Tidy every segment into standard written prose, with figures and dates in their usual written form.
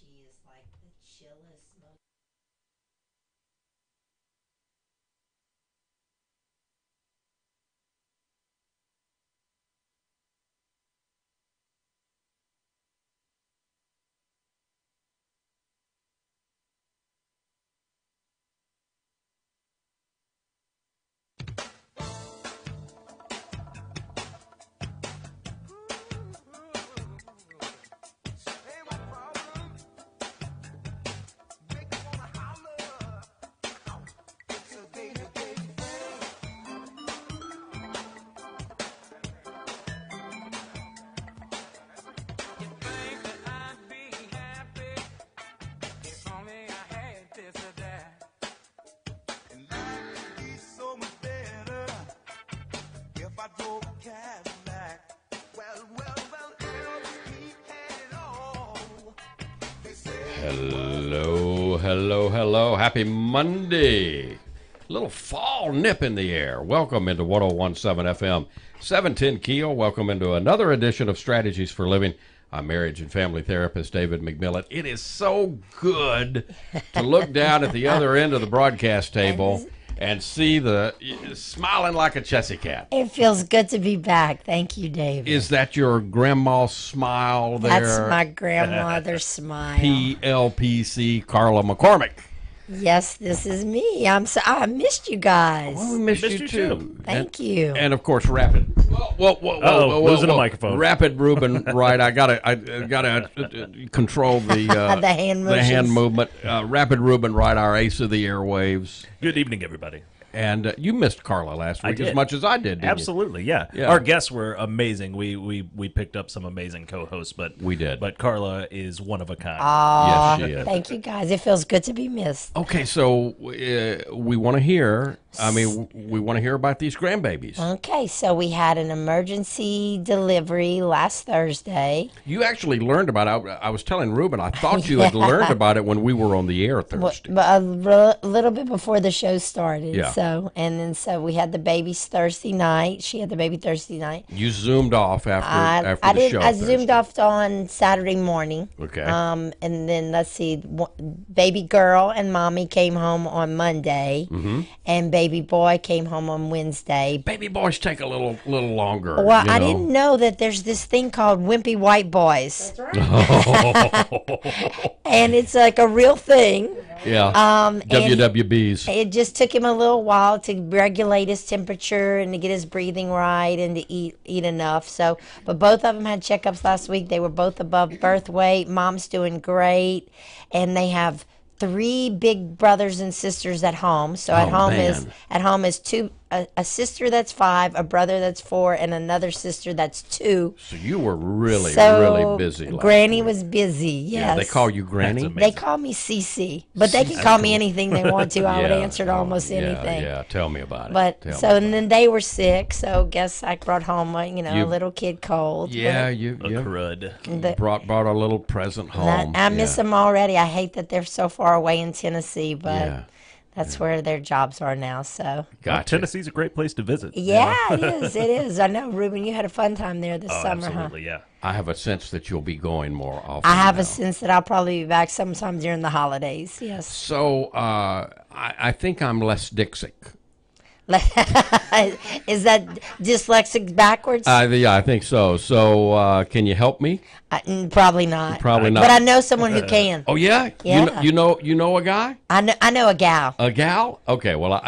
she is like the chillest, most. Hello, hello, hello. Happy Monday. Little fall nip in the air. Welcome into 1017 FM, 710 KEEL. Welcome into another edition of Strategies for Living. I'm marriage and family therapist David McMillan. It is so good to look down at the other end of the broadcast table and see the smiling like a Chessy cat. It feels good to be back. Thank you, David. Is that your grandma's smile there? That's my grandmother's smile. PLPC Carla McCormick. Yes, this is me. I missed you guys. Well, we missed you too. Thank you. And of course, Rapid. Whoa, losing the microphone. Rapid Ruben, right? I gotta control the the hand motions. the hand movement. Rapid Ruben, right? Our ace of the airwaves. Good evening, everybody. And you missed Carla last week did. as much as I did, didn't Absolutely, yeah. Our guests were amazing. We picked up some amazing co-hosts, but We did. But Carla is one of a kind. Aw, Yes, she is. thank you, guys. It feels good to be missed. you? Okay, so we want to hear. We want to hear about these grandbabies. Okay, so we had an emergency delivery last Thursday. You actually learned about it. I was telling Ruben, I thought you had learned about it when we were on the air Thursday. But a little bit before the show started. Yeah. So we had the babies Thursday night. She had the baby Thursday night. You zoomed off after I the did. show. I zoomed Thursday. off on Saturday morning. Okay. And then let's see, baby girl and mommy came home on Monday, and baby boy came home on Wednesday. Baby boys take a little longer. Well, you I know? didn't know that there's this thing called wimpy white boys. That's right. And it's like a real thing. Yeah. And WWBs. It just took him a little while to regulate his temperature and to get his breathing right and to eat enough. So, but both of them had checkups last week. They were both above birth weight. Mom's doing great, and they have 3 big brothers and sisters at home. So at home is two. A sister that's 5, a brother that's 4, and another sister that's 2. So you were really busy. Granny was busy, yes. Yeah, they call you Granny? They call me CC, but they can call me anything they want to. I would answer to almost anything. Yeah, tell me about it. But Tell me and then they were sick, so guess I brought home a little kid cold. Yeah, A you crud. brought a little present home. I miss them already. I hate that they're so far away in Tennessee, but that's where their jobs are now. So Gotcha. Tennessee's a great place to visit. yeah, it is. It is. I know, Ruben. You had a fun time there this summer, Absolutely, yeah. I have a sense that you'll be going more often. I have now. a sense that I'll probably be back sometime during the holidays. Yes. So I think I'm less dyslexic. Is that dyslexic backwards? Yeah, I think so. So can you help me? Probably not. Probably not. But I know someone who can. Oh yeah. Yeah. You know a guy? I know a gal. A gal? Okay. Well,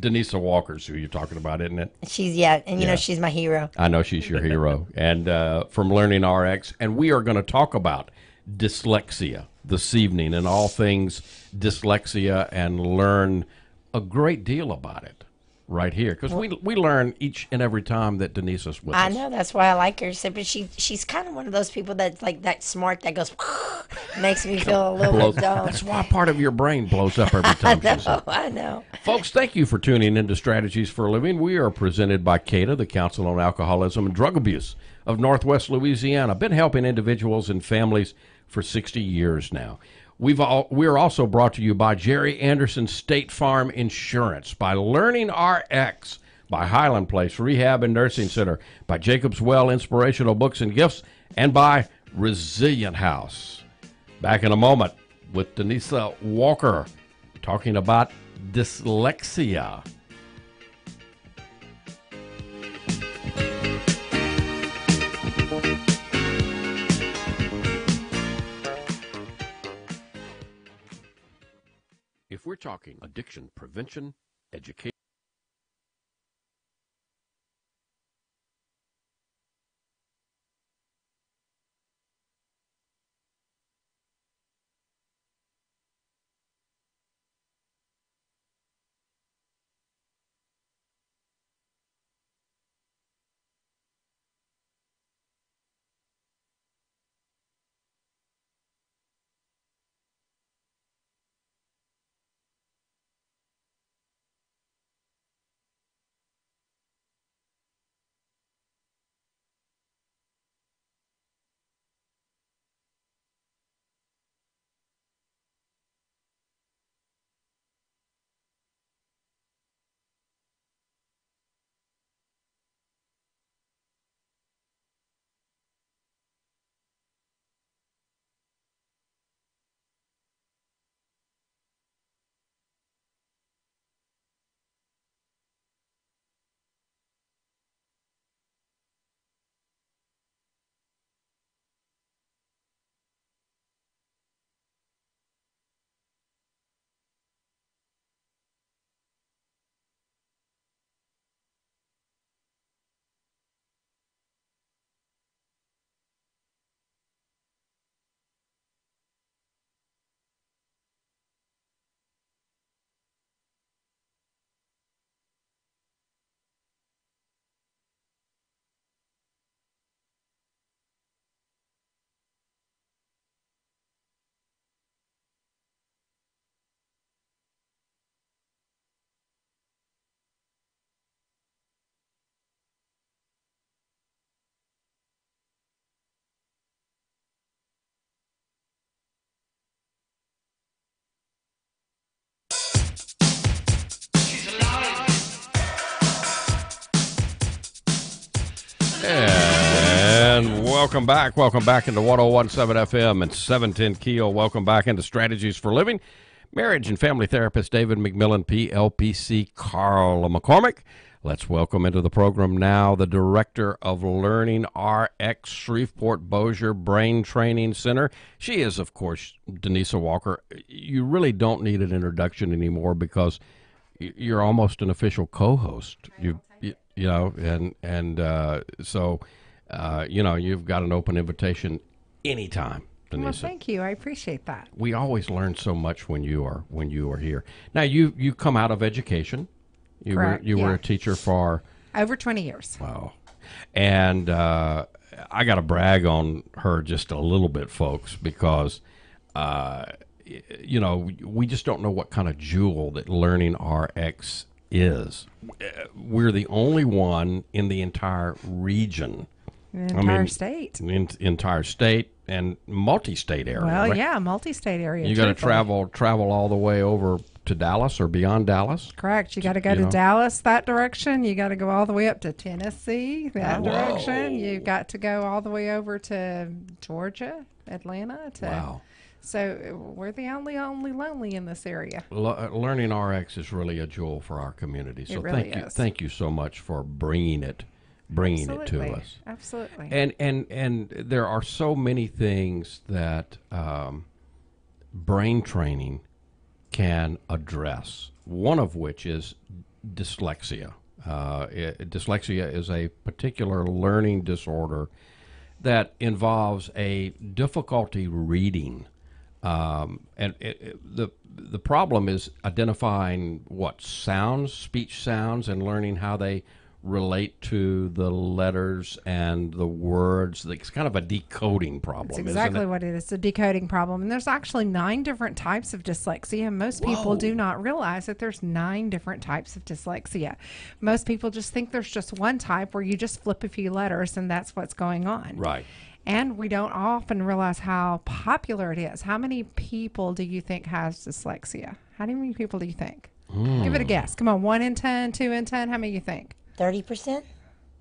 Denise Walker's who you're talking about, isn't it? She's and you know she's my hero. I know she's your hero, and from Learning RX, and we are going to talk about dyslexia this evening and all things dyslexia, and learn a great deal about it right here, because we learn each and every time that Denise is with us. I know, that's why I like her. So, but she's kind of one of those people that's like that smart that goes makes me feel a little bit dumb. That's why part of your brain blows up every time. I know. Folks, thank you for tuning into Strategies for a Living. We are presented by CATA, the Council on Alcoholism and Drug Abuse of Northwest Louisiana. Been helping individuals and families for 60 years now. We're also brought to you by Jerry Anderson State Farm Insurance, by Learning RX, by Highland Place Rehab and Nursing Center, by Jacob's Well Inspirational Books and Gifts, and by Resilient House. Back in a moment with Denisa Walker talking about dyslexia. If we're talking addiction prevention, education, and welcome back. Welcome back into 101.7 FM and 710 KEEL. Welcome back into Strategies for Living. Marriage and family therapist David McMillan, PLPC, Carla McCormick. Let's welcome into the program now the Director of Learning RX Shreveport Bossier Brain Training Center. She is, of course, Denisa Walker. You really don't need an introduction anymore because you're almost an official co-host. You know, so you've got an open invitation anytime, Denisa. Well, thank you. I appreciate that. We always learn so much when you are here. Now you come out of education. Correct, You were a teacher for over 20 years. Wow. And I got to brag on her just a little bit, folks, because we just don't know what kind of jewel that Learning RX is. We're the only one in the entire region. State. Entire state and multi-state area. Well, right? yeah, multi-state area. You got to travel all the way over to Dallas or beyond Dallas. Correct. You got to go to Dallas that direction. You got to go all the way up to Tennessee that direction. You got to go all the way over to Georgia, Atlanta. Wow. So we're the only lonely in this area. Learning RX is really a jewel for our community. So it really is. Thank you so much for bringing it to us. Absolutely. And there are so many things that brain training can address. One of which is dyslexia. Dyslexia is a particular learning disorder that involves a difficulty reading. The problem is identifying speech sounds, and learning how they relate to the letters and the words. It's kind of a decoding problem. That's exactly isn't it? what it is. It's a decoding problem. And there's actually 9 different types of dyslexia. Most people do not realize that there's 9 different types of dyslexia. Most people just think there's just one type where you just flip a few letters and that's what's going on. Right. And we don't often realize how popular it is. How many people do you think has dyslexia? How many people do you think? Give it a guess. Come on, 1 in 10, 2 in 10. How many do you think? 30%?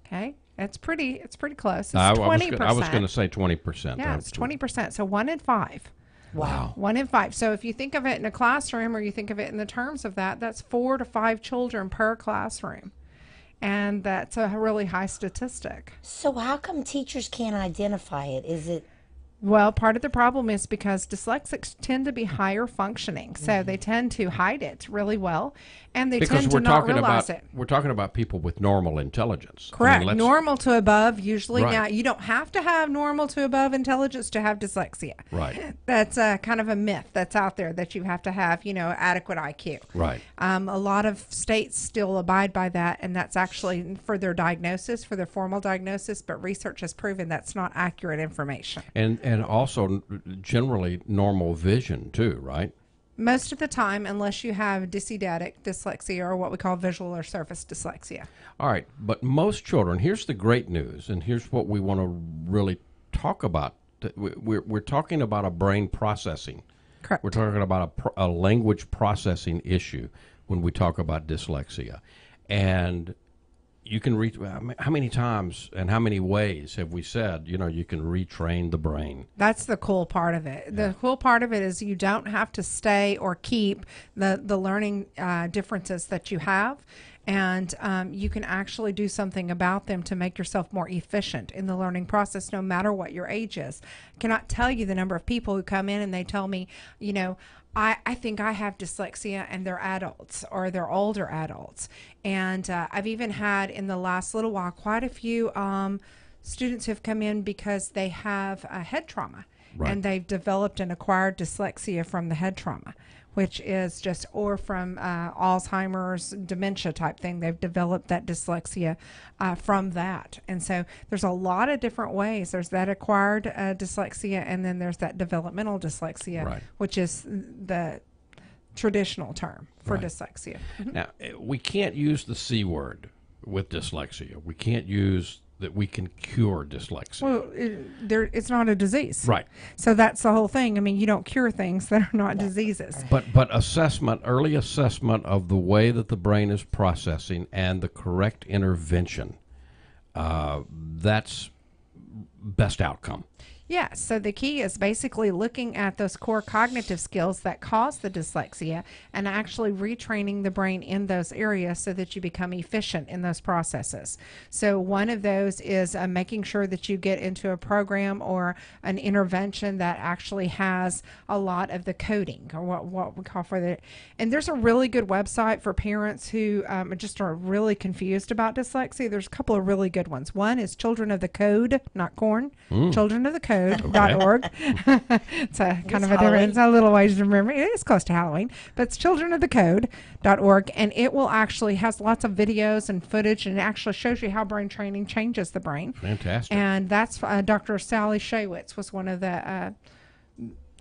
Okay. It's pretty close. It's I 20%. was going to say 20%. Yeah, it's 20%. So 1 in 5 Wow. 1 in 5. So if you think of it in a classroom, or you think of it in the terms of that, that's 4 to 5 children per classroom. And that's a really high statistic. So how come teachers can't identify it? Is it Well, part of the problem is because dyslexics tend to be higher functioning, so they tend to hide it really well, and they Because tend to not realize it. we're talking about people with normal intelligence. Correct. let's- Normal to above, usually. Right. Now, you don't have to have normal to above intelligence to have dyslexia. Right. That's kind of a myth that's out there, that you have to have, adequate IQ. Right. A lot of states still abide by that, and that's actually for their diagnosis, for their formal diagnosis, but research has proven that's not accurate information. And also generally normal vision too, right? Most of the time, unless you have dyseidetic dyslexia, or what we call visual or surface dyslexia. All right, but most children, here's the great news, and here's what we want to really talk about. We're talking about a brain processing. Correct. We're talking about a language processing issue when we talk about dyslexia. And you can how many times and how many ways have we said, you can retrain the brain? That's the cool part of it. The cool part of it is you don't have to stay or keep the learning differences that you have. And you can actually do something about them to make yourself more efficient in the learning process, no matter what your age is. I cannot tell you the number of people who come in and they tell me, I think I have dyslexia, and they're adults, or they're older adults. And I've even had in the last little while quite a few students who have come in because they have head trauma. Right. And they've developed an acquired dyslexia from the head trauma, which is just, or from Alzheimer's, dementia type thing. They've developed that dyslexia from that. And so there's a lot of different ways. There's that acquired dyslexia, and then there's that developmental dyslexia, Right. which is the traditional term for Right. dyslexia. Now, we can't use the C word with dyslexia. We can't use that we can cure dyslexia. Well, it's not a disease. Right. So that's the whole thing. I mean, you don't cure things that are not diseases. But early assessment of the way that the brain is processing and the correct intervention, that's best outcome. Yeah, so the key is basically looking at those core cognitive skills that cause the dyslexia and actually retraining the brain in those areas so that you become efficient in those processes. So one of those is making sure that you get into a program or an intervention that actually has a lot of the coding, or what we call for the, and there's a really good website for parents who just are really confused about dyslexia. There's a couple of really good ones. One is Children of the Code, not corn, Children of the Code.org. It's a kind of a different, it's a little ways to remember. It is close to Halloween, but it's childrenofthecode.org, and it will actually has lots of videos and footage, and it actually shows you how brain training changes the brain. Fantastic. And that's Dr. Sally Shaywitz was one of the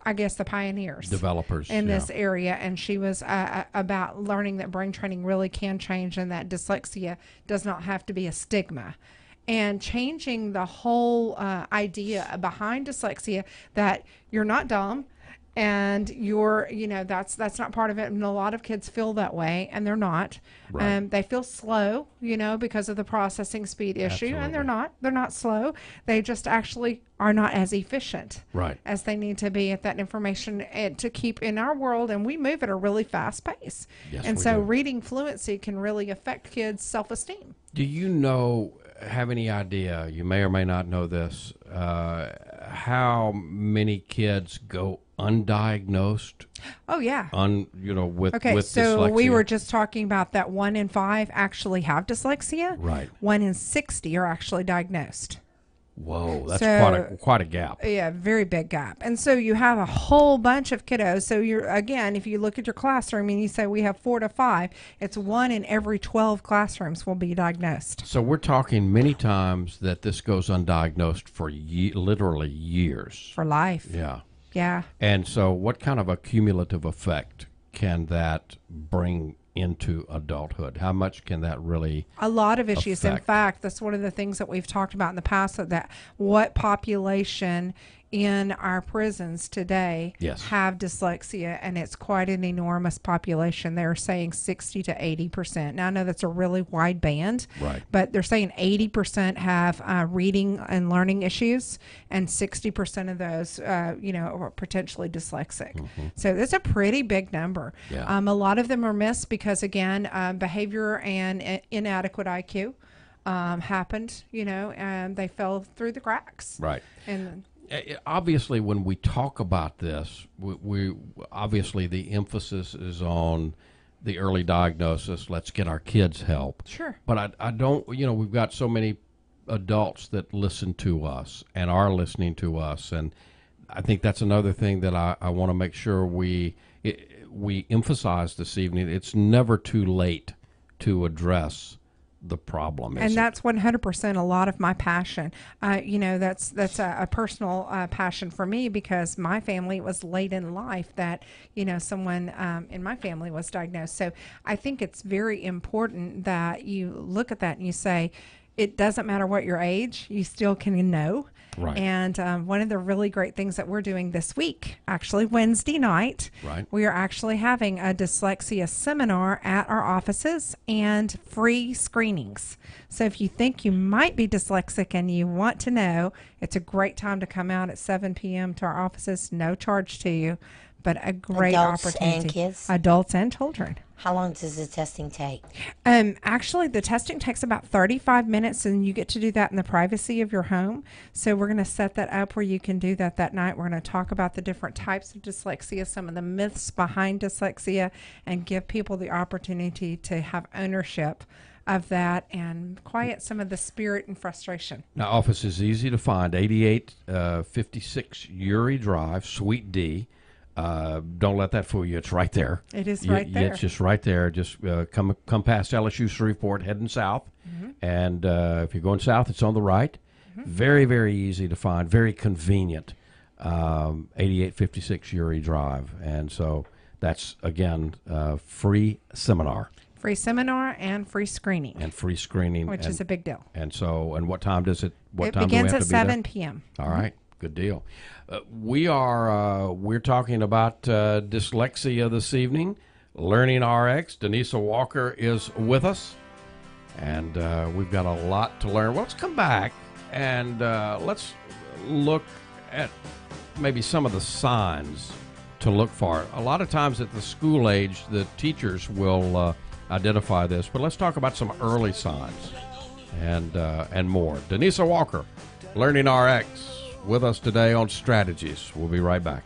I guess the pioneers, Developers in this area, and she was about learning that brain training really can change, and that dyslexia does not have to be a stigma, and changing the whole idea behind dyslexia, that you're not dumb and you're, that's not part of it. And a lot of kids feel that way, and they're not. Right. They feel slow, because of the processing speed issue. Absolutely. And they're not slow. They just actually are not as efficient Right. as they need to be at that information to keep in our world. And we move at a really fast pace. Yes, and we so do. reading fluency can really affect kids' self-esteem. Do you have any idea, you may or may not know this, how many kids go undiagnosed Oh, yeah. with Okay, with so dyslexia? we were just talking about that 1 in 5 actually have dyslexia. Right. 1 in 60 are actually diagnosed. Whoa, that's So- quite a gap. Yeah, very big gap. And so you have a whole bunch of kiddos. So if you look at your classroom and you say we have 4 to 5, it's 1 in every 12 classrooms will be diagnosed. So we're talking many times that this goes undiagnosed for literally years. For life. Yeah. Yeah. And so what kind of a cumulative effect can that bring into adulthood? How much can that really A lot of issues. In affect? fact, that's one of the things that we've talked about in the past, that what population in our prisons today Yes. have dyslexia, and it's quite an enormous population. They're saying 60 to 80%. Now, I know that's a really wide band, Right. but they're saying 80% have reading and learning issues, and 60% of those, are potentially dyslexic. So it's a pretty big number. Yeah. A lot of them are missed because, again, behavior and inadequate IQ happened, and they fell through the cracks. Right. And Obviously, when we talk about this, we obviously the emphasis is on the early diagnosis. Let's get our kids help. sure. But I don't, we've got so many adults that listen to us and are listening to us, and I think that's another thing that I want to make sure we emphasize this evening. It's never too late to address the problem. And that's 100% a lot of my passion. That's a personal passion for me, because my family, it was late in life that, someone in my family was diagnosed. So I think it's very important that you look at that and you say, it doesn't matter what your age, you still can know. Right. And one of the really great things that we're doing this week, actually Wednesday night, Right. we are actually having a dyslexia seminar at our offices and free screenings. So if you think you might be dyslexic and you want to know, it's a great time to come out at 7 p.m. to our offices, no charge to you, but a great Adults opportunity. and kids? Adults and children. How long does the testing take? Actually, the testing takes about 35 minutes, and you get to do that in the privacy of your home. So we're going to set that up where you can do that night. We're going to talk about the different types of dyslexia, some of the myths behind dyslexia, and give people the opportunity to have ownership of that and quiet some of the spirit and frustration. Now, office is easy to find, 8856 Uri Drive, Suite D. Don't let that fool you. It's right there. It is right there. It's just right there. Just come past LSU Shreveport, heading south. And if you're going south, it's on the right. Very, very easy to find. Very convenient. 8856 Uri Drive. And so that's, again, free seminar. Free seminar and free screening, And free screening. which is a big deal. And so, and what time does it, It time begins do we have at to be there? 7 p.m. All right, good deal. We're talking about dyslexia this evening. Learning RX, Denisa Walker is with us, and we've got a lot to learn. Well, let's come back and let's look at maybe some of the signs to look for. A lot of times at the school age, the teachers will identify this, but let's talk about some early signs and more. Denisa Walker, Learning RX, with us today on Strategies. We'll be right back.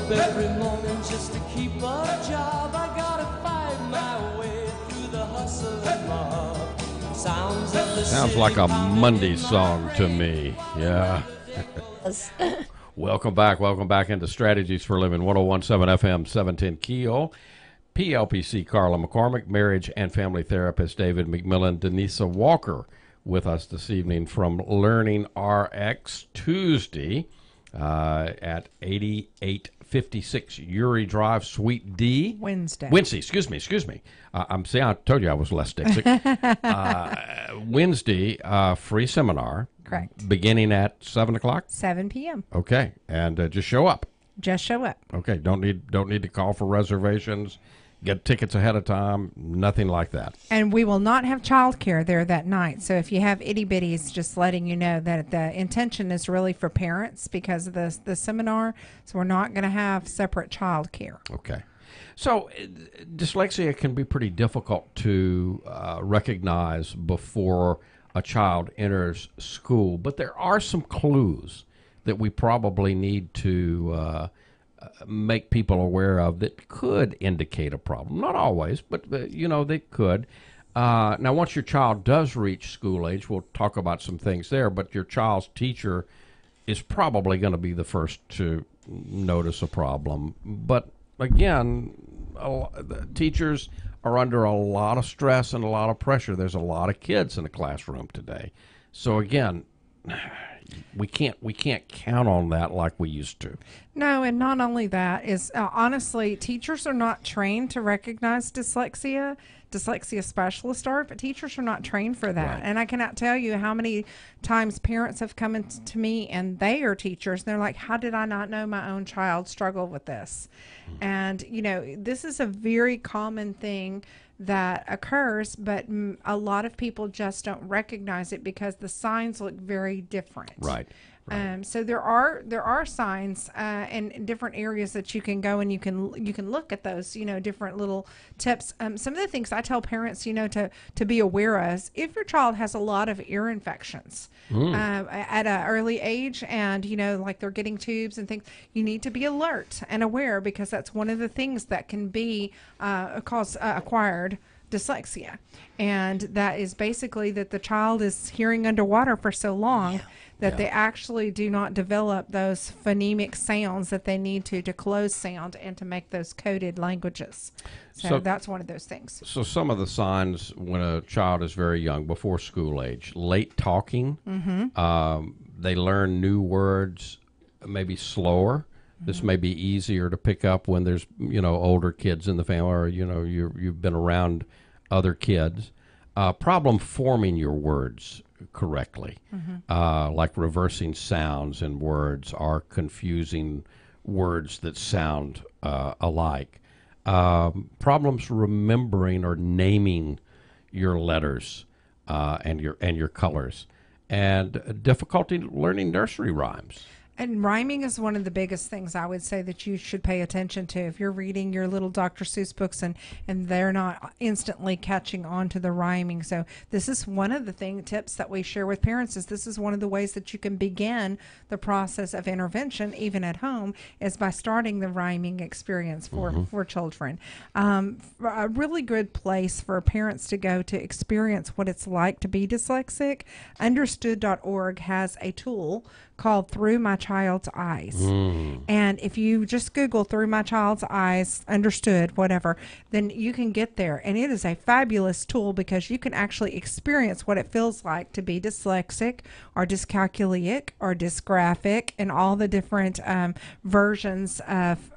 up every morning just to keep a job. I gotta find my way through the hustle and mob. Sounds of the Sounds like a Monday song to me. Yeah. Welcome back into Strategies for Living, 1017 FM, 710 KEEL. PLPC Carla McCormick, marriage and family therapist David McMillan, Denisa Walker with us this evening from Learning RX Tuesday at 8856 Uri Drive, Suite D. Wednesday, excuse me. I told you I was less Dixie. Wednesday, free seminar. Correct. Beginning at 7 o'clock? 7 p.m. Okay, and just show up. Just show up. Okay, don't need to call for reservations, get tickets ahead of time, nothing like that. And we will not have childcare there that night. So if you have itty bitties, just letting you know that the intention is really for parents because of the seminar. So we're not going to have separate childcare. Okay. So dyslexia can be pretty difficult to recognize before a child enters school, but there are some clues that we probably need to make people aware of that could indicate a problem. Not always, but they could. Now, once your child does reach school age, we'll talk about some things there, but your child's teacher is probably going to be the first to notice a problem. But again, the teachers are under a lot of stress and a lot of pressure. There's a lot of kids in the classroom today. So again, we can't count on that like we used to. No, and not only that is honestly, teachers are not trained to recognize dyslexia. Dyslexia specialists are, but teachers are not trained for that. Right. And I cannot tell you how many times parents have come to me and they are teachers and they're like, how did I not know my own child struggled with this? And, this is a very common thing that occurs, but a lot of people just don't recognize it because the signs look very different. Right. So there are signs in different areas that you can go and you can look at those different little tips. Some of the things I tell parents to be aware of is if your child has a lot of ear infections at an early age and like they're getting tubes and things, you need to be alert and aware because that's one of the things that can be cause acquired dyslexia, and that is basically that the child is hearing underwater for so long that they actually do not develop those phonemic sounds that they need to close sound and to make those coded languages. So that's one of those things. So some of the signs when a child is very young, before school age, late talking, they learn new words maybe slower. This may be easier to pick up when there's, older kids in the family or, you've been around other kids. Problem forming your words correctly, like reversing sounds in words or confusing words that sound alike. Problems remembering or naming your letters and your colors, and difficulty learning nursery rhymes. And rhyming is one of the biggest things I would say that you should pay attention to. If you're reading your little Dr. Seuss books and they're not instantly catching on to the rhyming. So this is one of the tips that we share with parents is this is one of the ways that you can begin the process of intervention, even at home, is by starting the rhyming experience for children. A really good place for parents to go to experience what it's like to be dyslexic. Understood.org has a tool called Through My Child's Eyes. And if you just Google Through My Child's Eyes, Understood, whatever, then you can get there. And it is a fabulous tool because you can actually experience what it feels like to be dyslexic or dyscalculic or dysgraphic and all the different versions of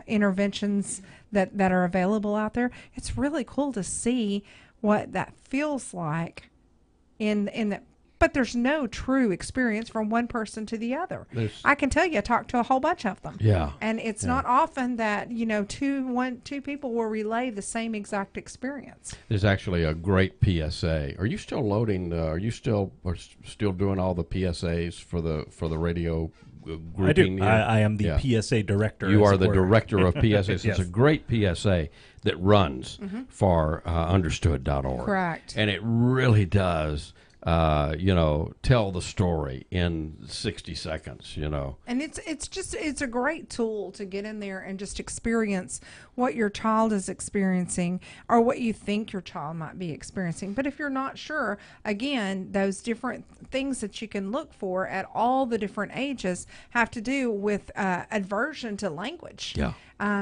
interventions that are available out there. It's really cool to see what that feels like in the but there's no true experience from one person to the other. I can tell you, I talked to a whole bunch of them. Yeah. And it's not often that, two people will relay the same exact experience. There's actually a great PSA. Are you still loading, are you still doing all the PSAs for the radio grouping? I do. Here? I am the PSA director. You are the director of PSAs. Yes. It's a great PSA that runs for understood.org. Correct. And it really does tell the story in 60 seconds, And it's a great tool to get in there and just experience what your child is experiencing or what you think your child might be experiencing. But if you're not sure, again, those different things that you can look for at all the different ages have to do with aversion to language. Yeah.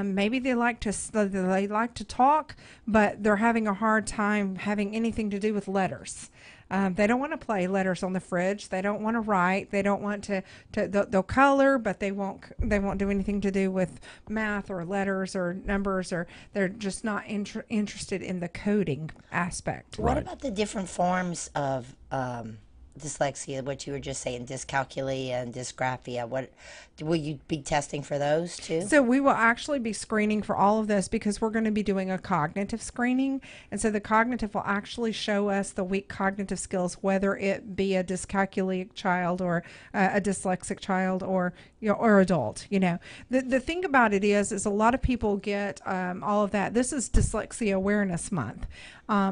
Maybe they like to talk, but they're having a hard time having anything to do with letters. They don't want to play letters on the fridge. They don't want to write. They don't want to they'll color, but they won't do anything to do with math or letters or numbers, or they're just not interested in the coding aspect. What about the different forms of dyslexia, what you were just saying, dyscalculia and dysgraphia? What will you be testing for those too? So we will actually be screening for all of this because we're going to be doing a cognitive screening, and so the cognitive will actually show us the weak cognitive skills, whether it be a dyscalculic child or a dyslexic child or adult. The thing about it is a lot of people get all of that. This is Dyslexia Awareness Month.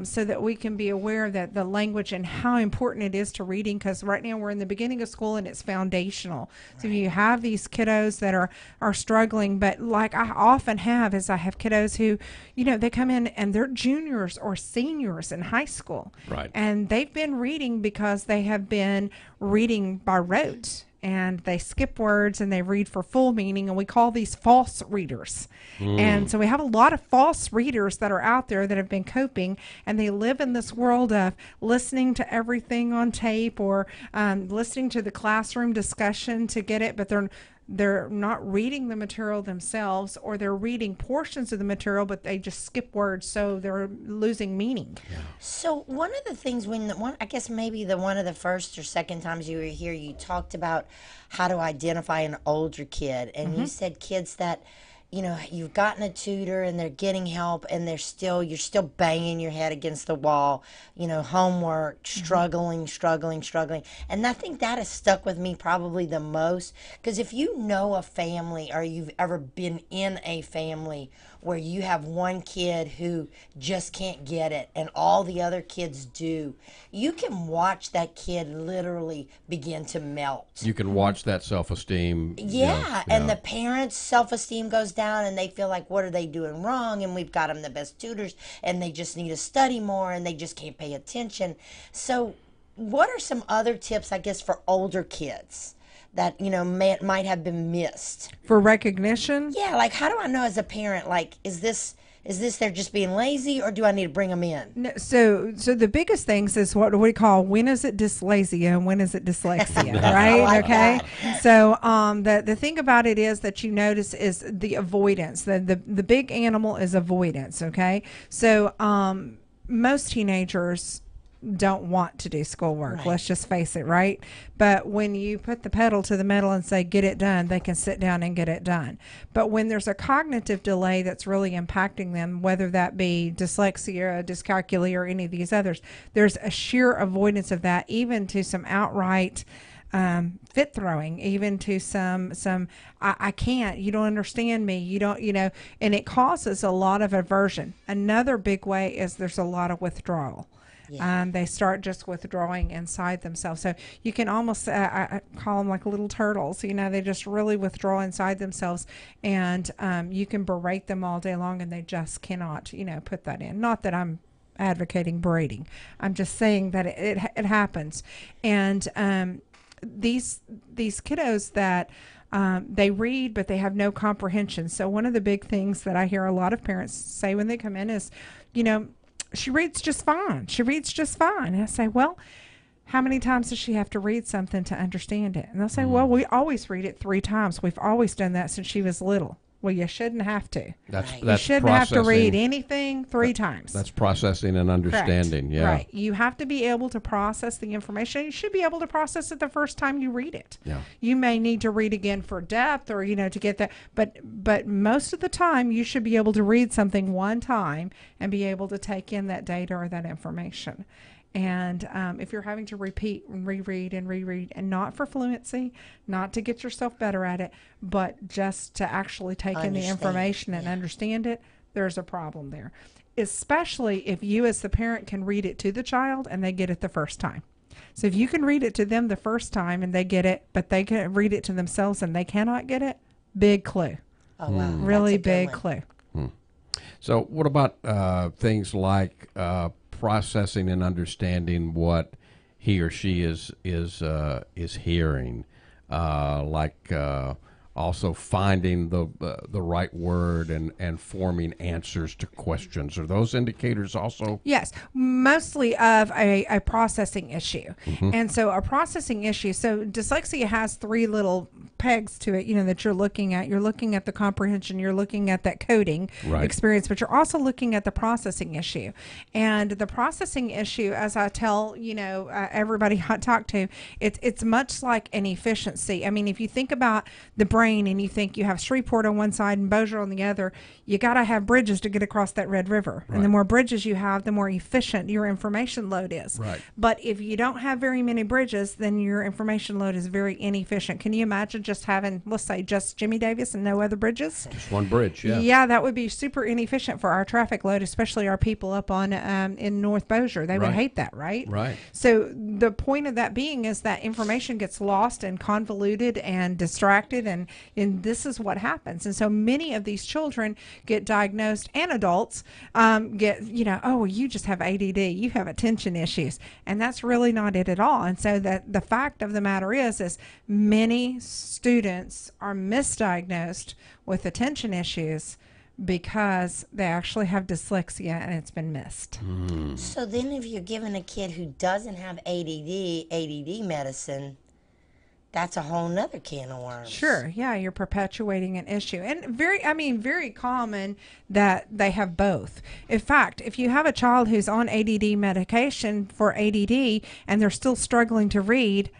So that we can be aware that the language and how important it is to reading, because right now we're in the beginning of school and it's foundational. So you have these kiddos that are struggling, but like I often have is I have kiddos who, they come in and they're juniors or seniors in high school. Right. And they've been reading because they have been reading by rote. And they skip words and they read for full meaning, and we call these false readers. And so we have a lot of false readers that are out there that have been coping, and they live in this world of listening to everything on tape or listening to the classroom discussion to get it, but they're not reading the material themselves, or they're reading portions of the material, but they just skip words, so they're losing meaning. Yeah. So one of the things I guess maybe one of the first or second times you were here, you talked about how to identify an older kid, and you said kids that, you've gotten a tutor and they're getting help and you're still banging your head against the wall, homework, struggling. And I think that has stuck with me probably the most, because if you know a family or you've ever been in a family where you have one kid who just can't get it and all the other kids do, you can watch that kid literally begin to melt. You can watch that self-esteem. Yeah, and the parents' self-esteem goes down and they feel like, what are they doing wrong? And we've got them the best tutors and they just need to study more and they just can't pay attention. So what are some other tips, I guess, for older kids that might have been missed for recognition? Yeah, like how do I know as a parent, like is this they're just being lazy, or do I need to bring them in? No, so the biggest things is what we call, when is it dysplasia and when is it dyslexia, right? Like okay. That. So the thing about it is that you notice is the avoidance. The big animal is avoidance. Okay. So most teenagers don't want to do schoolwork. Right. Let's just face it, right? But when you put the pedal to the metal and say, get it done, they can sit down and get it done. But when there's a cognitive delay that's really impacting them, whether that be dyslexia, dyscalculia, or any of these others, there's a sheer avoidance of that, even to some outright fit throwing, even to some I can't, you don't understand me, you don't, and it causes a lot of aversion. Another big way is there's a lot of withdrawal. Yeah. They start just withdrawing inside themselves. So you can almost, I call them like little turtles. They just really withdraw inside themselves, and you can berate them all day long, and they just cannot, put that in. Not that I'm advocating berating. I'm just saying that it happens. And these kiddos that they read, but they have no comprehension. So one of the big things that I hear a lot of parents say when they come in is, she reads just fine. She reads just fine. And I say, well, how many times does she have to read something to understand it? And they'll say, well, we always read it 3 times. We've always done that since she was little. Well, you shouldn't have to. You shouldn't have to read anything 3 times. That's processing and understanding. Correct. Yeah. Right. You have to be able to process the information. You should be able to process it the first time you read it. Yeah. You may need to read again for depth, or to get that. But most of the time, you should be able to read something one time and be able to take in that data or that information. And if you're having to repeat and reread, and not for fluency, not to get yourself better at it, but just to actually take in the information and understand it, there's a problem there. Especially if you as the parent can read it to the child and they get it the first time. So if you can read it to them the first time and they get it, but they can read it to themselves and they cannot get it, big clue. Oh, wow. Really That's a good big one. clue. So, what about things like processing and understanding what he or she is hearing, also finding the right word and forming answers to questions? Are those indicators also? Yes, mostly of a processing issue. And so a processing issue, so dyslexia has three little pegs to it, that you're looking at. You're looking at the comprehension, you're looking at that coding Right. experience, but you're also looking at the processing issue. And the processing issue, as I tell, everybody I talk to, it's much like an efficiency. I mean, if you think about the brain and you think you have Shreveport on one side and Bossier on the other, you got to have bridges to get across that Red River. Right. And the more bridges you have, the more efficient your information load is. Right. But if you don't have very many bridges, then your information load is very inefficient. Can you imagine just having, let's say, just Jimmy Davis and no other bridges? Just one bridge, yeah. Yeah, that would be super inefficient for our traffic load, especially our people up on in North Bossier. They would Right. hate that, right? Right. So the point of that being is that information gets lost and convoluted and distracted, and this is what happens. And so many of these children get diagnosed, and adults get, oh, well, you just have ADD, you have attention issues, and that's really not it at all. And so that the fact of the matter is many students are misdiagnosed with attention issues because they actually have dyslexia and it's been missed. So then if you're giving a kid who doesn't have ADD medicine, that's a whole nother can of worms. Sure, yeah, you're perpetuating an issue. And very common that they have both. In fact, if you have a child who's on ADD medication for ADD and they're still struggling to read,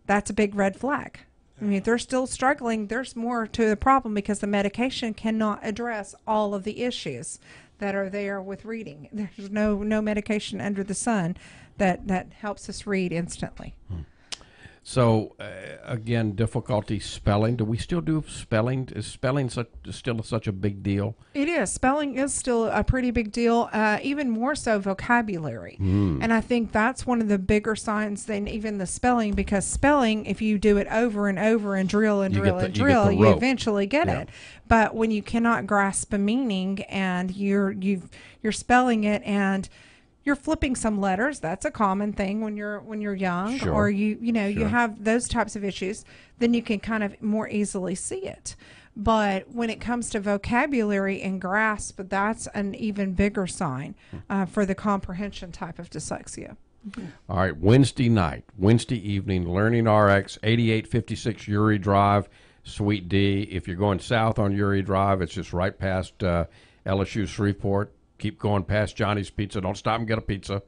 that's a big red flag. I mean, if they're still struggling, there's more to the problem because the medication cannot address all of the issues that are there with reading. There's no medication under the sun that helps us read instantly. So, again, difficulty spelling. Do we still do spelling? Is spelling still such a big deal? It is. Spelling is still a pretty big deal, even more so vocabulary. And I think that's one of the bigger signs than even the spelling, because spelling, if you do it over and over and drill and You drill get the- and you get the drill, you rope. eventually get Yeah. it. But when you cannot grasp a meaning and you're spelling it and you're flipping some letters, that's a common thing when you're young, Sure. or you Sure. have those types of issues, then you can kind of more easily see it. But when it comes to vocabulary and grasp, that's an even bigger sign for the comprehension type of dyslexia. All right, Wednesday evening, Learning RX, 8856 Uri Drive, Suite D. If you're going south on Uri Drive, it's just right past LSU Shreveport. Keep going past Johnny's Pizza. Don't stop and get a pizza.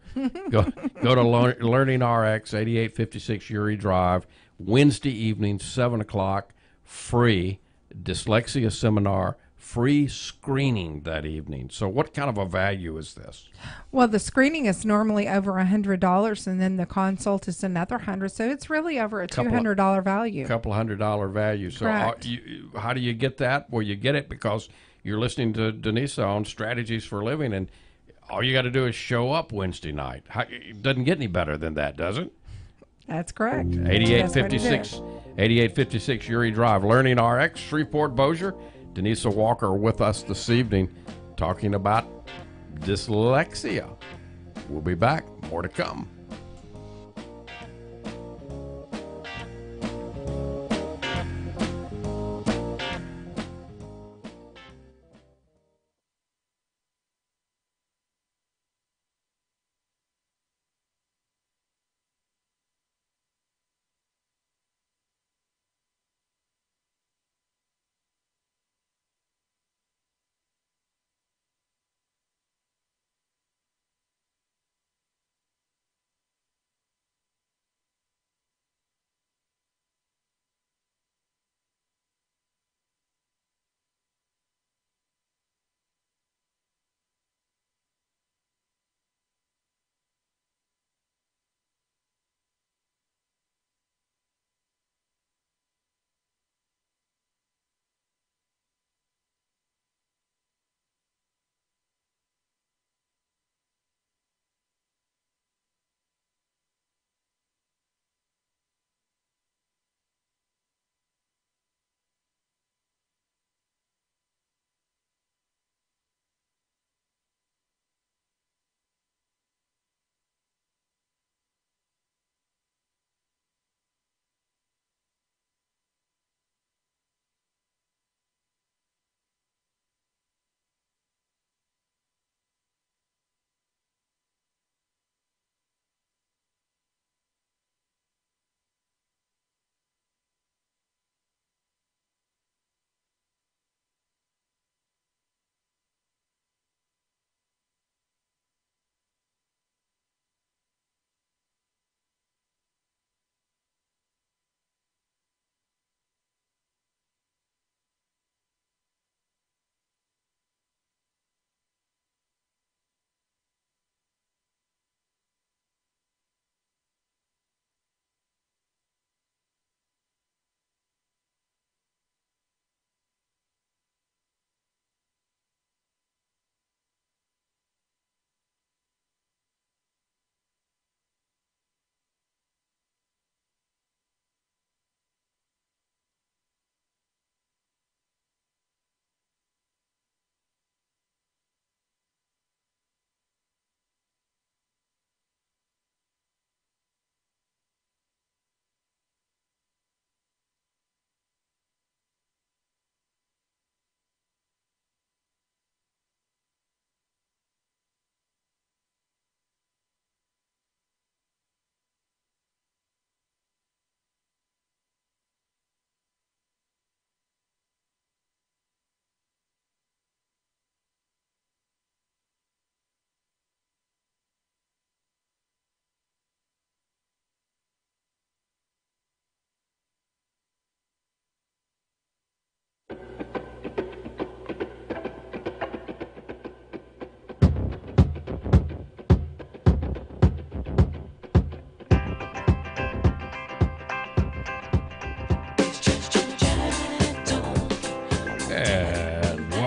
Go to Learning RX, 8856 Uri Drive, Wednesday evening, 7 o'clock, free dyslexia seminar, free screening that evening. So what kind of a value is this? Well, the screening is normally over $100, and then the consult is another $100, so it's really over a $200 value. Couple $100 value. So Correct. how do you get that? Well, you get it because you're listening to Denise on Strategies for Living, and all you got to do is show up Wednesday night. It doesn't get any better than that, does it? That's correct. 8856 8856 Uri Drive, Learning RX, Shreveport, Bossier. Denise Walker with us this evening talking about dyslexia. We'll be back. More to come.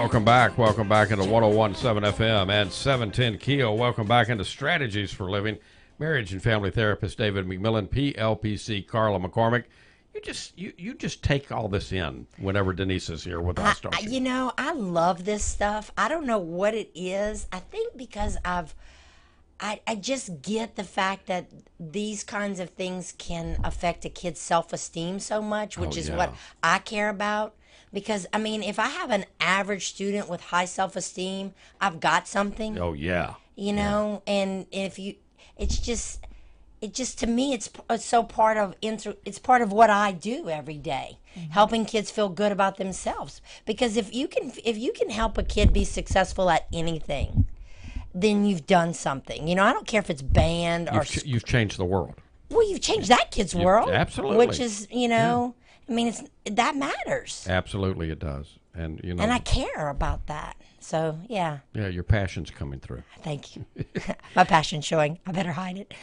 Welcome back. Welcome back into 101.7 FM and 710 KEEL. Welcome back into Strategies for Living. Marriage and family therapist David McMillan, PLPC Carla McCormick. You just take all this in whenever Denise is here with us, don't you? You know, I love this stuff. I don't know what it is. I think because I just get the fact that these kinds of things can affect a kid's self-esteem so much, which is what I care about. Because, I mean, if I have an average student with high self-esteem, I've got something. Oh, yeah. You know, and if you, it's just to me, it's so part of it's part of what I do every day, helping kids feel good about themselves. Because if you can help a kid be successful at anything, then you've done something. You know, I don't care if it's band or you've changed the world. Well, you've changed that kid's world, absolutely, which is, you know, I mean, that matters. Absolutely, it does, and you know, and I care about that. So yeah. Yeah, your passion's coming through. Thank you. My passion's showing. I better hide it.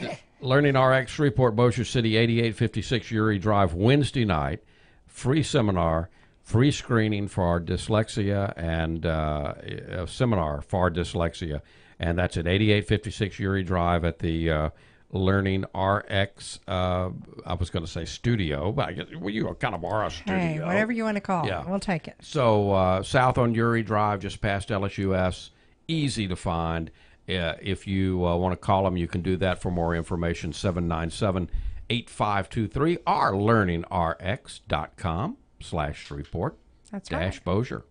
Learning RX, Shreveport, Bossier City, 8856 Uri Drive, Wednesday night. Free seminar, free screening for our dyslexia, and a seminar for our dyslexia. And that's at 8856 Uri Drive at the Learning RX, I was going to say studio, but I guess you kind of are a studio. Hey, whatever you want to call it. We'll take it. So south on Uri Drive, just past LSUS, easy to find. If you want to call them, you can do that. For more information, 797-8523 or learningrx.com/Shreveport. That's right. Bossier.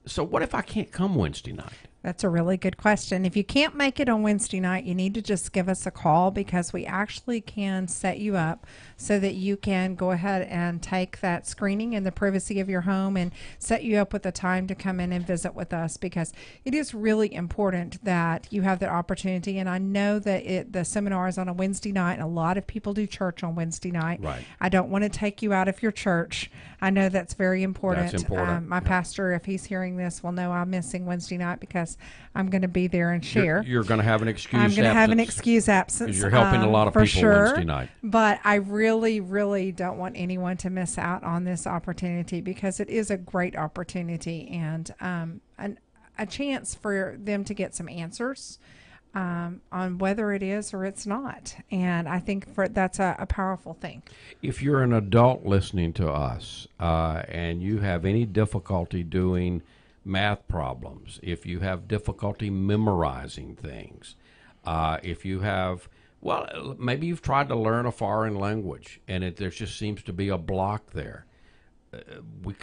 So what if I can't come Wednesday night? That's a really good question. If you can't make it on Wednesday night, you need to just give us a call, because we actually can set you up so that you can go ahead and take that screening in the privacy of your home and set you up with a time to come in and visit with us, because it is really important that you have that opportunity. And I know that the seminar is on a Wednesday night, and a lot of people do church on Wednesday night. Right. I don't want to take you out of your church. I know that's very important. That's important. My pastor, if he's hearing this, will know I'm missing Wednesday night because I'm going to be there and share. You're going to have an excuse. I'm going to have an excuse absence. Because you're helping a lot of people Wednesday night. But I really, really don't want anyone to miss out on this opportunity, because it is a great opportunity, and a chance for them to get some answers on whether it is or it's not. And I think that's a powerful thing. If you're an adult listening to us and you have any difficulty doing math problems, if you have difficulty memorizing things, if you have, well, maybe you've tried to learn a foreign language and there just seems to be a block there, we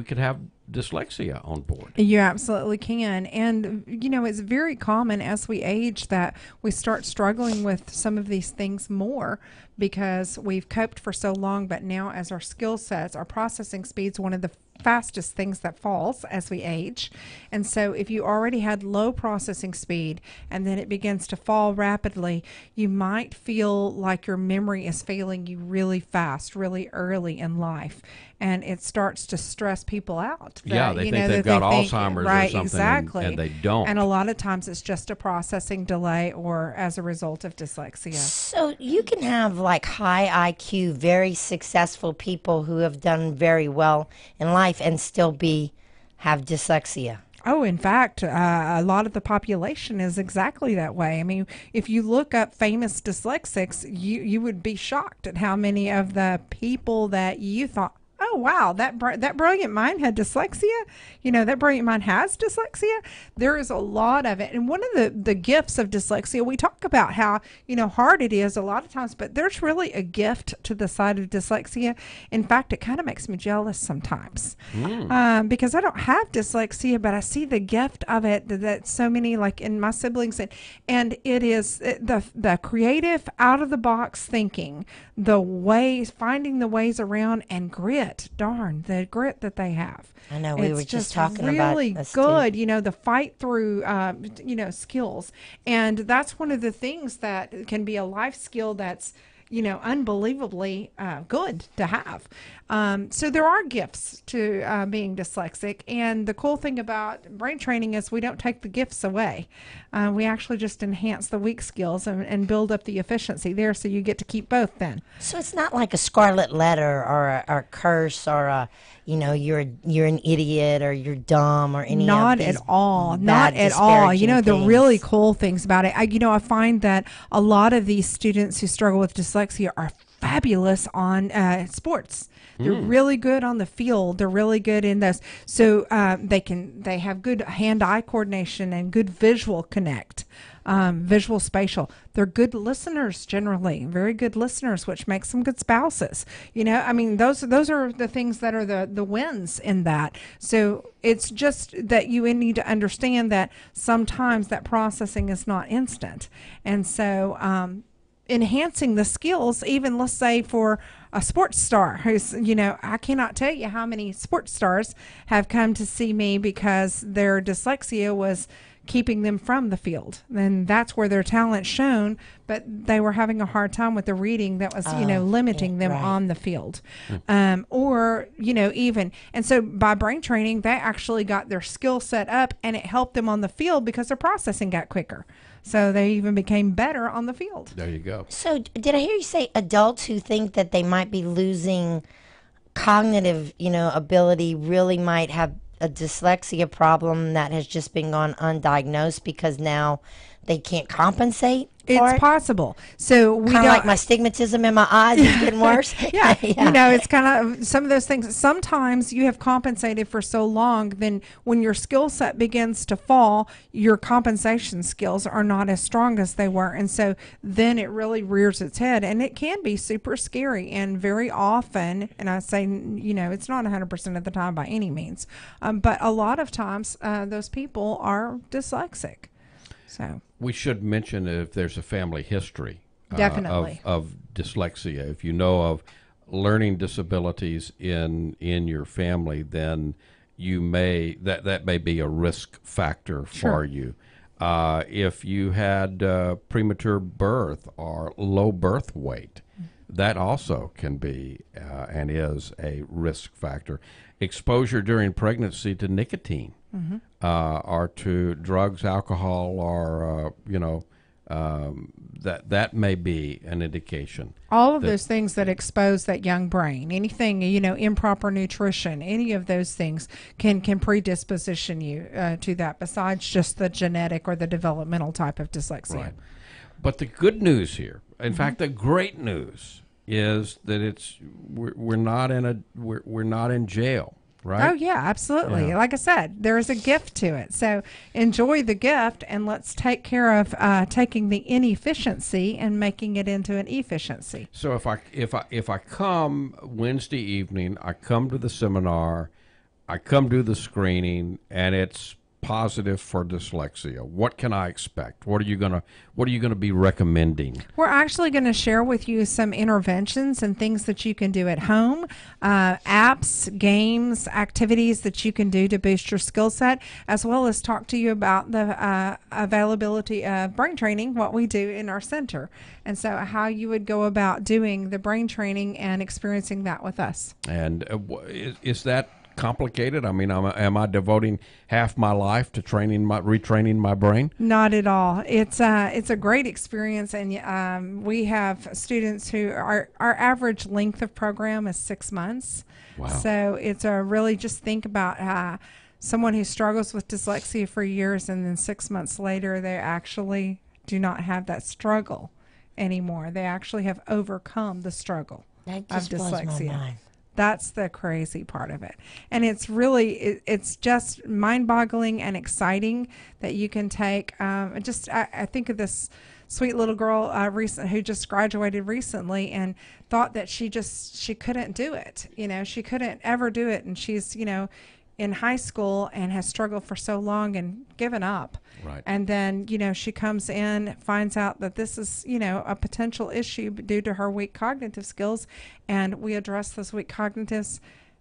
could have dyslexia on board. You absolutely can. And, you know, it's very common as we age that we start struggling with some of these things more, because we've coped for so long. But now, as our skill sets, our processing speed's one of the fastest things that falls as we age. And so if you already had low processing speed and then it begins to fall rapidly, you might feel like your memory is failing you really fast, really early in life. And it starts to stress people out. They think they've got Alzheimer's or something, exactly. and they don't. And a lot of times it's just a processing delay or as a result of dyslexia. So you can have like high IQ, very successful people who have done very well in life and still have dyslexia. Oh, in fact, a lot of the population is exactly that way. I mean, if you look up famous dyslexics, you would be shocked at how many of the people that you thought, oh, wow, that brilliant mind had dyslexia. You know, that brilliant mind has dyslexia. There is a lot of it. And one of the gifts of dyslexia, we talk about how, you know, hard it is a lot of times, but there's really a gift to the side of dyslexia. In fact, it kind of makes me jealous sometimes because I don't have dyslexia, but I see the gift of it that so many, like in my siblings, and it is the creative, out-of-the-box thinking, finding the ways around, and grit. Darn, the grit that they have. I know, we were just talking really about really good, you know, the fight through, you know, skills. And that's one of the things that can be a life skill that's, unbelievably good to have. So there are gifts to being dyslexic. And the cool thing about brain training is we don't take the gifts away. We actually just enhance the weak skills and build up the efficiency there, so you get to keep both then. So it's not like a scarlet letter or a curse or a, you're an idiot or you're dumb or any Not of these at all. bad, Not at all. disparaging The things. really cool things about it, I find that a lot of these students who struggle with dyslexia are fabulous on sports. They're really good on the field. They're really good in this. So they have good hand-eye coordination and good visual connect, visual spatial. They're good listeners generally, very good listeners, which makes them good spouses. Those are the things that are the wins in that. So it's just that you need to understand that sometimes that processing is not instant. And so enhancing the skills, even let's say for a sports star who's, I cannot tell you how many sports stars have come to see me because their dyslexia was keeping them from the field. And that's where their talent shone, but they were having a hard time with the reading that was, limiting them right. on the field. Even. And so by brain training, they actually got their skill set up and it helped them on the field because their processing got quicker. So they even became better on the field. There you go. So did I hear you say adults who think that they might be losing cognitive, ability really might have a dyslexia problem that has just been gone undiagnosed because now they can't compensate? It's possible. So we Kind don't of like my stigmatism in my eyes is getting worse. yeah. It's kind of some of those things. Sometimes you have compensated for so long, then when your skill set begins to fall, your compensation skills are not as strong as they were. And so then it really rears its head, and it can be super scary. And very often, and I say, it's not 100% of the time by any means, but a lot of times those people are dyslexic. So We should mention if there's a family history Definitely. of dyslexia. If you know of learning disabilities in your family, then you may that may be a risk factor for you. If you had premature birth or low birth weight, that also can be and is a risk factor. Exposure during pregnancy to nicotine. Or to drugs, alcohol, or that may be an indication. All of those things that expose that young brain, anything, improper nutrition, any of those things can predisposition you to that, besides just the genetic or the developmental type of dyslexia. Right. But the good news here, in fact, the great news is that we're not in jail. Right? Oh, yeah, absolutely. Yeah. Like I said, there is a gift to it. So enjoy the gift, and let's take care of taking the inefficiency and making it into an efficiency. So if I come Wednesday evening, I come to the seminar, I come to the screening, and it's positive for dyslexia, what can I expect? What are you gonna be recommending? We're actually going to share with you some interventions and things that you can do at home, apps, games, activities that you can do to boost your skill set, as well as talk to you about the availability of brain training, what we do in our center, and so how you would go about doing the brain training and experiencing that with us. And is that complicated? I mean, am I devoting half my life to retraining my brain? Not at all. It's a great experience, and we have students who our average length of program is 6 months. Wow. So it's really just think about someone who struggles with dyslexia for years, and then 6 months later they actually do not have that struggle anymore. They actually have overcome the struggle That of just blows my dyslexia. mind. That's the crazy part of it. And it's really, it's just mind-boggling and exciting that you can take, I think of this sweet little girl who just graduated recently and thought that she couldn't do it. She couldn't ever do it. And she's, in high school and has struggled for so long and given up. Right. And then, she comes in, finds out that this is, a potential issue due to her weak cognitive skills. And we address those weak cognitives,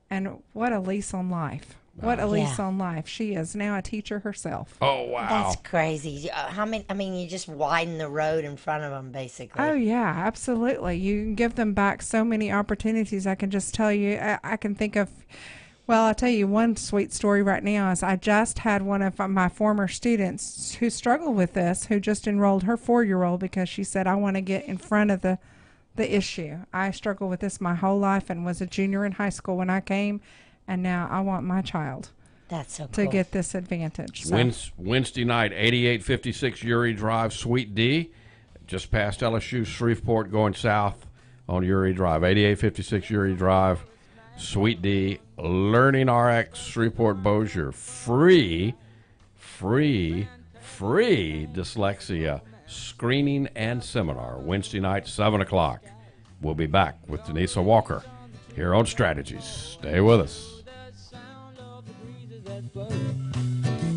and what a lease on life. What a lease Yeah. on life. She is now a teacher herself. Oh, wow. That's crazy. How many? I mean, you just widen the road in front of them, basically. Oh, yeah, absolutely. You can give them back so many opportunities. I can just tell you, I can think of, well, I'll tell you one sweet story right now is I just had one of my former students who struggled with this, who just enrolled her 4-year-old because she said, I want to get in front of the issue. I struggled with this my whole life and was a junior in high school when I came, and now I want my child That's so to cool. get this advantage. So. Wednesday night, 8856 Uri Drive, Suite D, just past LSU Shreveport, going south on Uri Drive. 8856 Uri Drive, Suite D, Learning RX, Shreveport Bossier. Free dyslexia screening and seminar. Wednesday night, 7 o'clock. We'll be back with Denisa Walker here on Strategies. Stay with us.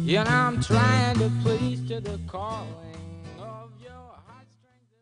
And I'm trying to please to the calling of your heartstrings.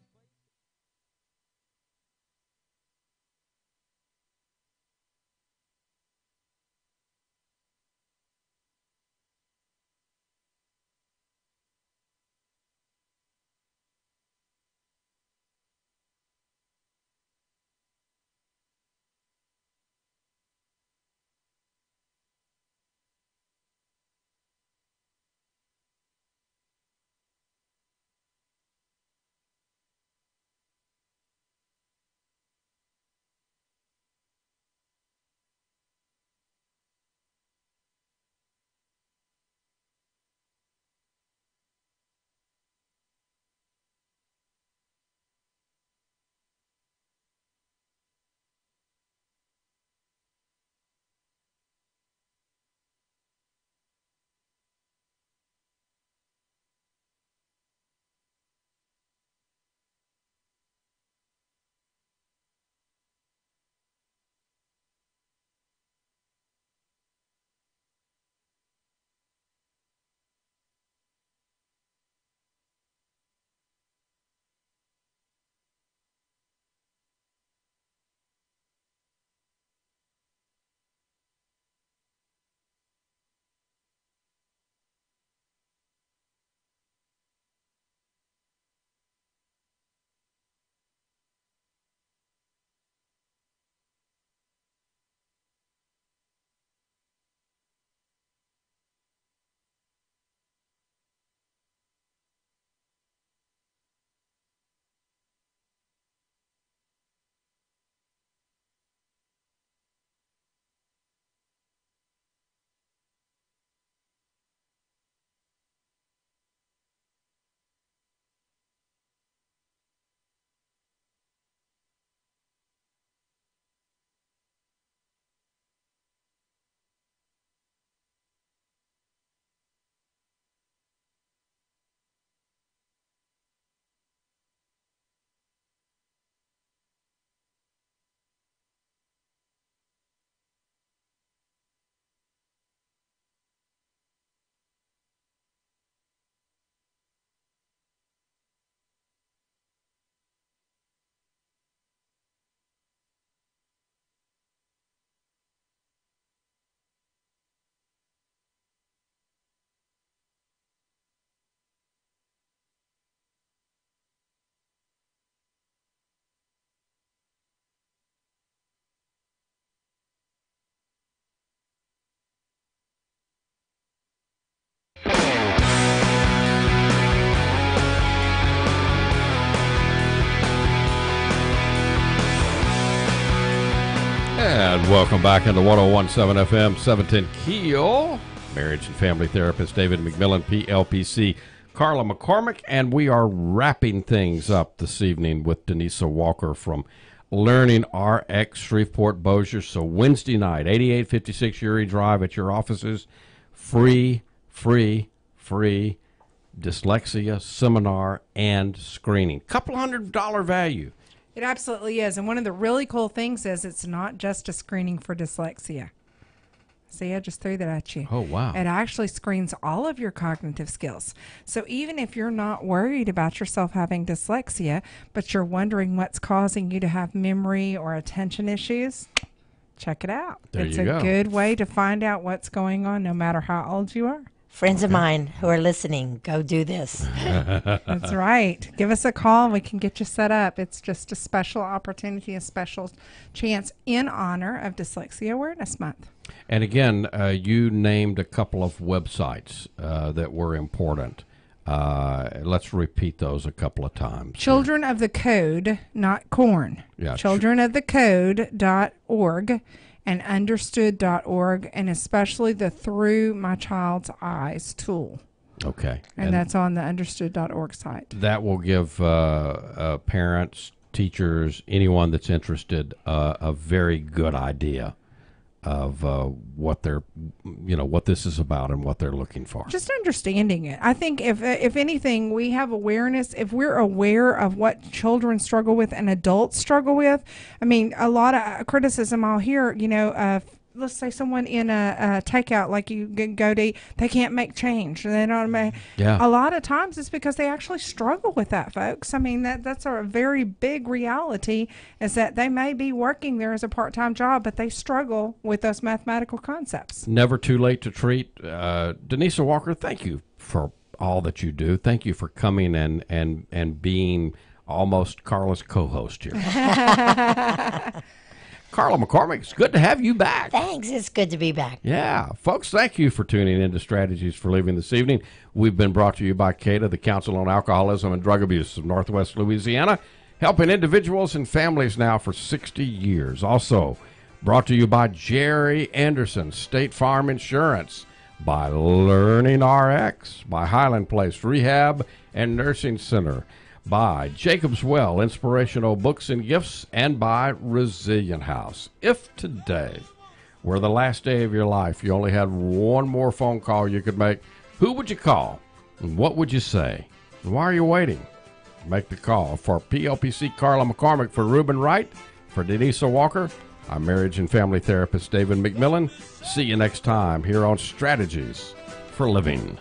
And welcome back into 1017 FM, 710 KEEL. Marriage and family therapist David McMillan, PLPC, Carla McCormick, and we are wrapping things up this evening with Denisa Walker from Learning RX Shreveport Bossier. So Wednesday night, 8856 Uri Drive at your offices, free dyslexia seminar and screening. Couple $100 value. It absolutely is. And one of the really cool things is it's not just a screening for dyslexia. See, I just threw that at you. Oh, wow. It actually screens all of your cognitive skills. So even if you're not worried about yourself having dyslexia, but you're wondering what's causing you to have memory or attention issues, check it out. There It's you a go. good way to find out what's going on, no matter how old you are. Friends of mine who are listening, go do this. That's right. Give us a call and we can get you set up. It's just a special opportunity, a special chance in honor of Dyslexia Awareness Month. And again, you named a couple of websites that were important. Let's repeat those a couple of times. Children of the Code, not corn. Yeah, childrenofthecode.org and understood.org, and especially the Through My Child's Eyes tool. Okay. And that's on the understood.org site. That will give parents, teachers, anyone that's interested a very good idea of what they're, what this is about and what they're looking for. Just understanding it. I think if anything, we have awareness. If we're aware of what children struggle with and adults struggle with, I mean, a lot of criticism I'll hear, let's say someone in a takeout, like you go to eat, they can't make change. They don't make. Yeah. A lot of times it's because they actually struggle with that, folks. I mean, that's a very big reality, is that they may be working there as a part-time job, but they struggle with those mathematical concepts. Never too late to treat. Denise Walker, thank you for all that you do. Thank you for coming and being almost Carla's co-host here. Carla McCormick, it's good to have you back. Thanks. It's good to be back. Yeah. Folks, thank you for tuning in to Strategies for Living this evening. We've been brought to you by CADA, the Council on Alcoholism and Drug Abuse of Northwest Louisiana, helping individuals and families now for 60 years. Also brought to you by Jerry Anderson, State Farm Insurance, by Learning RX, by Highland Place Rehab and Nursing Center, by Jacob's Well, Inspirational Books and Gifts, and by Resilient House. If today were the last day of your life, you only had one more phone call you could make, who would you call? And what would you say? And why are you waiting? Make the call. For PLPC Carla McCormick, for Reuben Wright, for Denise Walker, I'm marriage and family therapist David McMillan. See you next time here on Strategies for Living.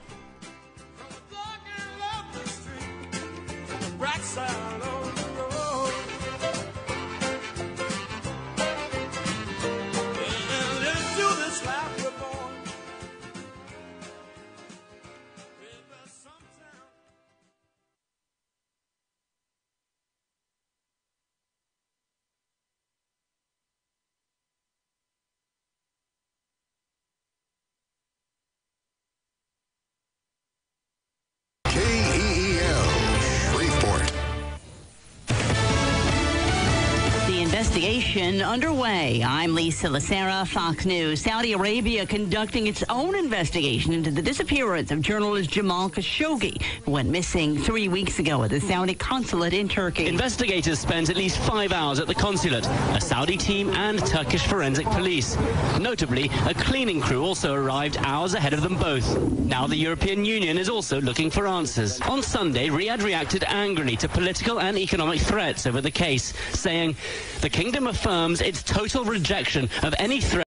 Investigation underway. I'm Lisa Lacera, Fox News. Saudi Arabia conducting its own investigation into the disappearance of journalist Jamal Khashoggi, who went missing 3 weeks ago at the Saudi consulate in Turkey. Investigators spent at least 5 hours at the consulate, a Saudi team and Turkish forensic police. Notably, a cleaning crew also arrived hours ahead of them both. Now the European Union is also looking for answers. On Sunday, Riyadh reacted angrily to political and economic threats over the case, saying the kingdom affirms its total rejection of any threat